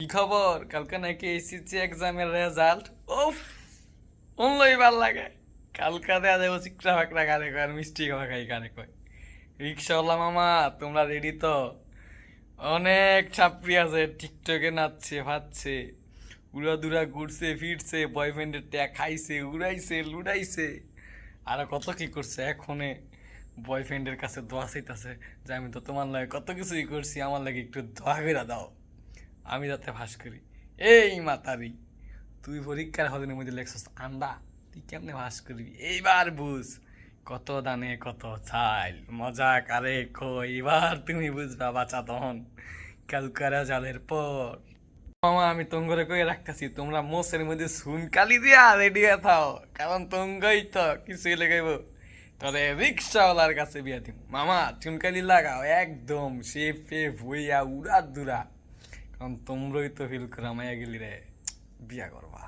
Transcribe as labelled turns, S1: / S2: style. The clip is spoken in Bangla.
S1: কি খবর? কালকে নাকি এসেছে এক্সামের রেজাল্ট। উফ, শুনলই ভাল লাগে। কালকা দেয়া যাবো চিকরা ফাকরা গানে কয় আর মিষ্টি খাওয়া খাই গানে কয়। রিক্সাওয়ালা মামা, তোমরা রেডি তো? অনেক ছাপড়ি আছে, টিকটকে নাচছে ফাচ্ছে, উড়াদুরা ঘুরছে ফিরছে, বয়ফ্রেন্ডের ট্যাগ খাইছে, উড়াইছে লুড়াইছে, আর কত কি করছে। এখনে বয়ফ্রেন্ডের কাছে দোয়া চাইতাছে যে আমি তো তোমার লাগে কত কিছুই করছি, আমার লাগে একটু দোয়া করে দাও, আমি যাতে ফাঁস করি। এই মাতারি, তুই পরীক্ষার হলের মধ্যে লেখছস আন্ডা, তুই কেমনে ফাঁস করবি এইবার বুঝ। কত দানে কত চাইল, মজা কারে কই, এবার তুমি বুঝবা বাচ্চা তখন কালকারা জালের পর। মামা, আমি তঙ্গরে কই রাখতেছি, তোমরা মোষের মধ্যে সুন কালি দিয়া রেডি হয়ে থাও, কারণ তঙ্গই তো কিছুই লেগাইব। তবে রিক্সাওয়ালার কাছে বিয়া দিম মামা, চুনকালি লাগাও একদম শেফে ভুইয়া উড়া দুরা, কারণ তোমরাই তো ফিল করা মায়া গেলি রে বিয়া করবা।